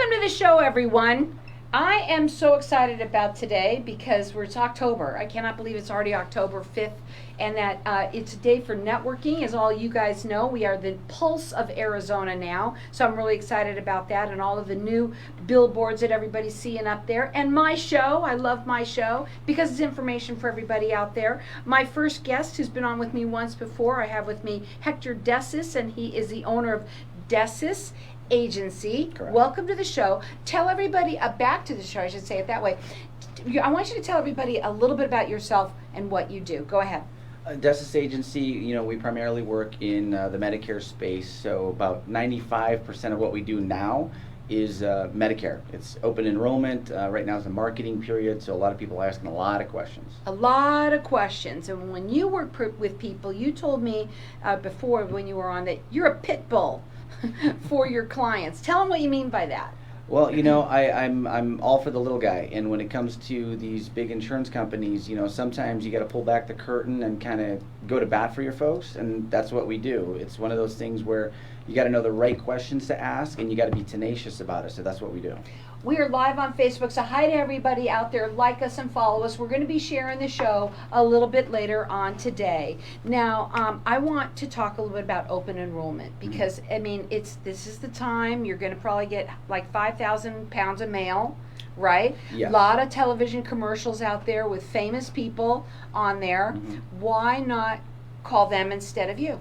Welcome to the show, everyone. I am so excited about today because it's October. I cannot believe it's already October 5th and that it's a day for networking. As all you guys know, we are the pulse of Arizona now. So I'm really excited about that and all of the new billboards that everybody's seeing up there. And my show, I love my show because it's information for everybody out there. My first guest, who's been on with me once before, I have with me Hector Dessis, and he is the owner of Dessis Agency. Correct. Welcome to the show. Tell everybody, back to the show, I should say it that way. I want you to tell everybody a little bit about yourself and what you do. Go ahead. Dessis Agency, we primarily work in the Medicare space, so about 95% of what we do now is Medicare. It's open enrollment. Right now is a marketing period, so a lot of people are asking a lot of questions. A lot of questions. And when you work with people, you told me before when you were on that you're a pit bull for your clients. Tell them what you mean by that. Well, I'm all for the little guy, and when it comes to these big insurance companies, sometimes you got to pull back the curtain and kind of go to bat for your folks, and that's what we do. It's one of those things where you got to know the right questions to ask, and you got to be tenacious about it, so that's what we do. We are live on Facebook, so hi to everybody out there. Like us and follow us. We're going to be sharing the show a little bit later on today. Now, I want to talk a little bit about open enrollment because, this is the time. You're going to probably get like 5,000 pounds of mail, right? Yes. A lot of television commercials out there with famous people on there. Mm-hmm. Why not call them instead of you?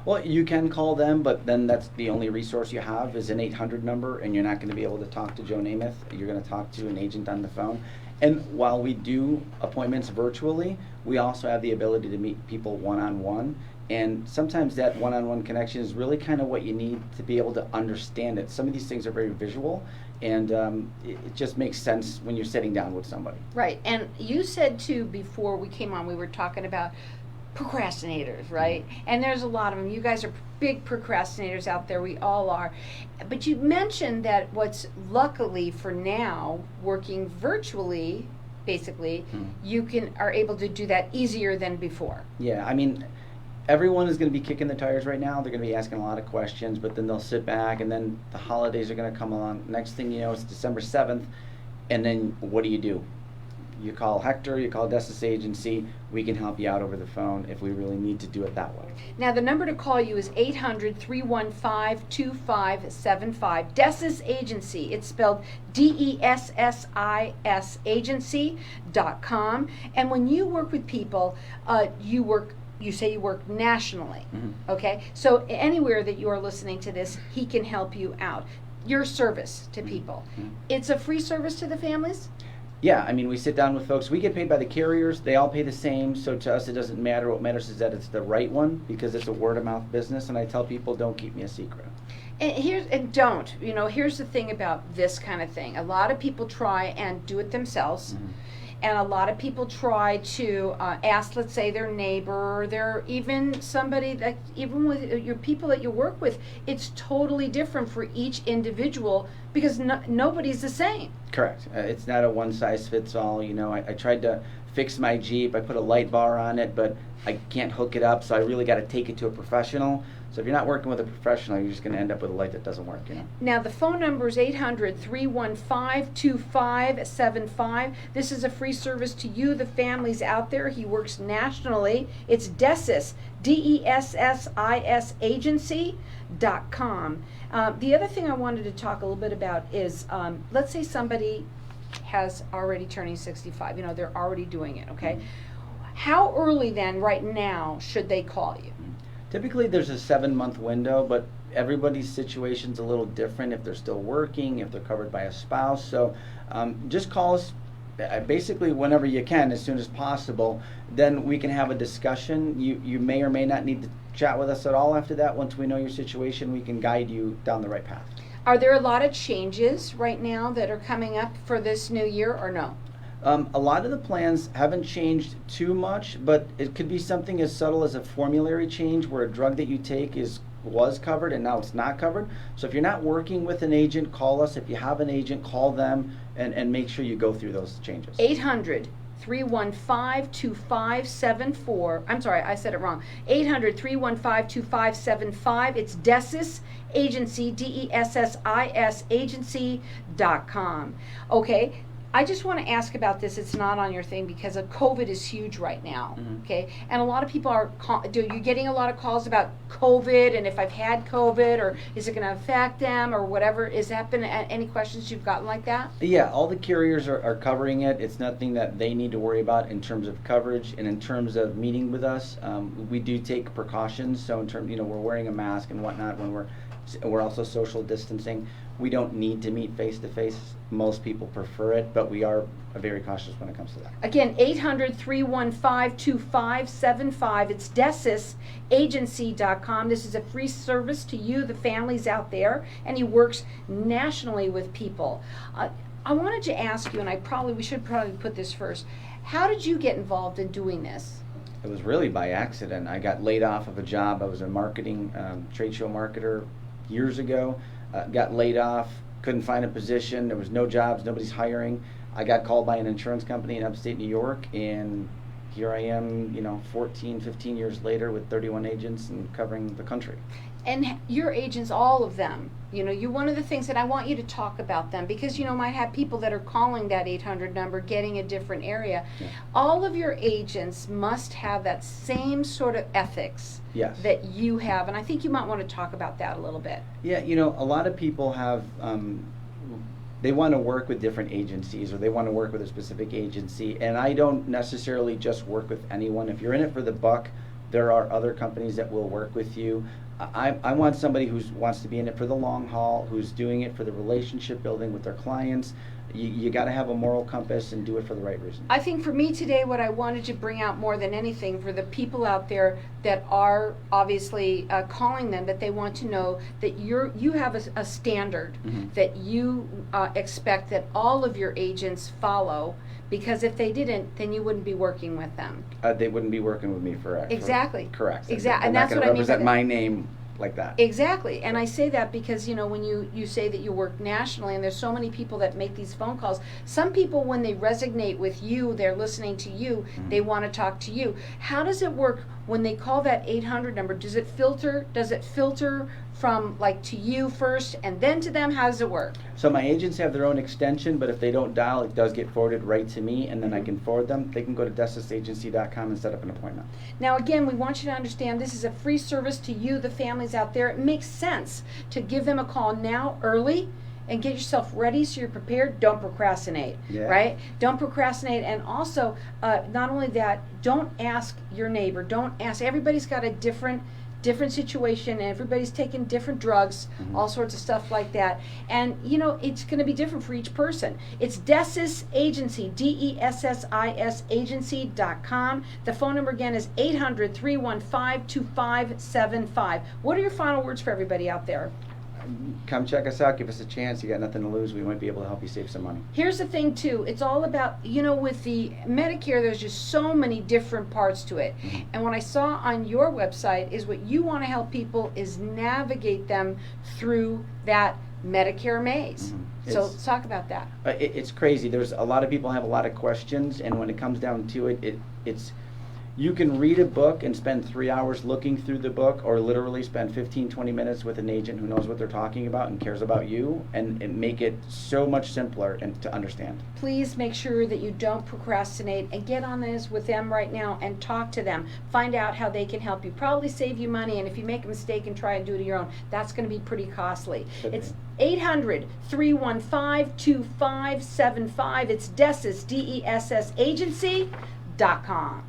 Well, you can call them, but then that's the only resource you have is an 800 number, and you're not going to be able to talk to Joe Namath. You're going to talk to an agent on the phone. And while we do appointments virtually, we also have the ability to meet people one-on-one. And sometimes that one-on-one connection is really kind of what you need to be able to understand it. Some of these things are very visual, and it just makes sense when you're sitting down with somebody. Right. And you said, too, before we came on, we were talking about procrastinators, right? And there's a lot of them. You guys are big procrastinators out there. We all are. But you mentioned that what's luckily for now working virtually, basically, you are able to do that easier than before. Yeah, everyone is going to be kicking the tires right now. They're going to be asking a lot of questions, but then they'll sit back, and then the holidays are going to come along. Next thing you know, it's December 7th, and then what do? You call Hector, you call Dessis Agency, we can help you out over the phone if we really need to do it that way. Now, the number to call you is 800-315-2575. Dessis Agency. It's spelled DESSIS agency.com. And when you work with people, you say you work nationally, okay? So anywhere that you are listening to this, he can help you out. Your service to people. It's a free service to the families? Yeah, we sit down with folks. We get paid by the carriers. They all pay the same, so to us it doesn't matter. What matters is that it's the right one because it's a word-of-mouth business, and I tell people, don't keep me a secret. Here's the thing about this kind of thing. A lot of people try and do it themselves. And a lot of people try to ask, let's say, their neighbor, or even somebody that, even with your people that you work with, it's totally different for each individual because nobody's the same. Correct. It's not a one-size-fits-all. I tried to fix my Jeep. I put a light bar on it, but I can't hook it up, so I really got to take it to a professional. So if you're not working with a professional, you're just going to end up with a light that doesn't work, Now, the phone number is 800-315-2575. This is a free service to you, the families out there. He works nationally. It's Dessis, DESSIS agency.com. The other thing I wanted to talk a little bit about is, let's say somebody has already turning 65. They're already doing it, okay? How early then, right now, should they call you? Typically there's a 7-month window, but everybody's situation's a little different if they're still working, if they're covered by a spouse. So just call us basically whenever you can, as soon as possible. Then we can have a discussion. You may or may not need to chat with us at all after that. Once we know your situation, we can guide you down the right path. Are there a lot of changes right now that are coming up for this new year or no? A lot of the plans haven't changed too much, but it could be something as subtle as a formulary change where a drug that you take was covered and now it's not covered. So if you're not working with an agent, call us. If you have an agent, call them and make sure you go through those changes. 800 800-315-2574. I'm sorry, I said it wrong. 800-315-2575. It's Dessis Agency, DESSIS agency.com. Okay. I just want to ask about this. It's not on your thing because of COVID is huge right now. Okay, and a lot of people are. You're getting a lot of calls about COVID and if I've had COVID or is it going to affect them or whatever. Is that been any questions you've gotten like that? Yeah, all the carriers are covering it. It's nothing that they need to worry about in terms of coverage and in terms of meeting with us. We do take precautions. So in terms, we're wearing a mask and whatnot when we're also social distancing. We don't need to meet face to face. Most people prefer it, but we are very cautious when it comes to that. Again, 800-315-2575. It's DessisAgency.com. This is a free service to you, the families out there, and he works nationally with people. I wanted to ask you, and we should probably put this first. How did you get involved in doing this? It was really by accident. I got laid off of a job. I was a marketing trade show marketer years ago. Got laid off, couldn't find a position, there was no jobs, nobody's hiring. I got called by an insurance company in upstate New York, and here I am, 14, 15 years later with 31 agents and covering the country. And your agents, all of them, you're one of the things that I want you to talk about them because, might have people that are calling that 800 number, getting a different area. Yeah. All of your agents must have that same sort of ethics that you have. And I think you might want to talk about that a little bit. Yeah, a lot of people have, they want to work with different agencies or they want to work with a specific agency. And I don't necessarily just work with anyone. If you're in it for the buck, there are other companies that will work with you. I want somebody who wants to be in it for the long haul, who's doing it for the relationship building with their clients. You got to have a moral compass and do it for the right reasons. I think for me today, what I wanted to bring out more than anything for the people out there that are obviously calling them, that they want to know that you have a standard that you expect that all of your agents follow. Because if they didn't, then you wouldn't be working with them. They wouldn't be working with me for exactly. Correct. Exactly, and that's what I mean. Represent my name like that. Exactly, and I say that because when you say that you work nationally, and there's so many people that make these phone calls. Some people, when they resonate with you, they're listening to you. They want to talk to you. How does it work when they call that 800 number? Does it filter? From to you first and then to them? How does it work? So my agents have their own extension, but if they don't dial, it does get forwarded right to me, and then I can forward them. They can go to DessisAgency.com and set up an appointment. Now again, we want you to understand this is a free service to you, the families out there. It makes sense to give them a call now early and get yourself ready so you're prepared. Don't procrastinate, right? Don't procrastinate. And also, not only that, don't ask your neighbor. Don't ask. Everybody's got a different situation, and everybody's taking different drugs, all sorts of stuff like that. And it's going to be different for each person. It's Dessis Agency, DESSIS agency.com. The phone number again is 800-315-2575. What are your final words for everybody out there? Come check us out. Give us a chance. You got nothing to lose. We might be able to help you save some money. Here's the thing, too. It's all about, with the Medicare, there's just so many different parts to it. And what I saw on your website is what you want to help people is navigate them through that Medicare Maze. So let's talk about that. It's crazy. There's a lot of people have a lot of questions, and when it comes down to it, it's you can read a book and spend 3 hours looking through the book, or literally spend 15-20 minutes with an agent who knows what they're talking about and cares about you, and make it so much simpler and to understand. Please make sure that you don't procrastinate and get on this with them right now and talk to them. Find out how they can help you. Probably save you money, and if you make a mistake and try and do it on your own, that's going to be pretty costly. It's 800-315-2575. It's Dessis, DESS agency.com.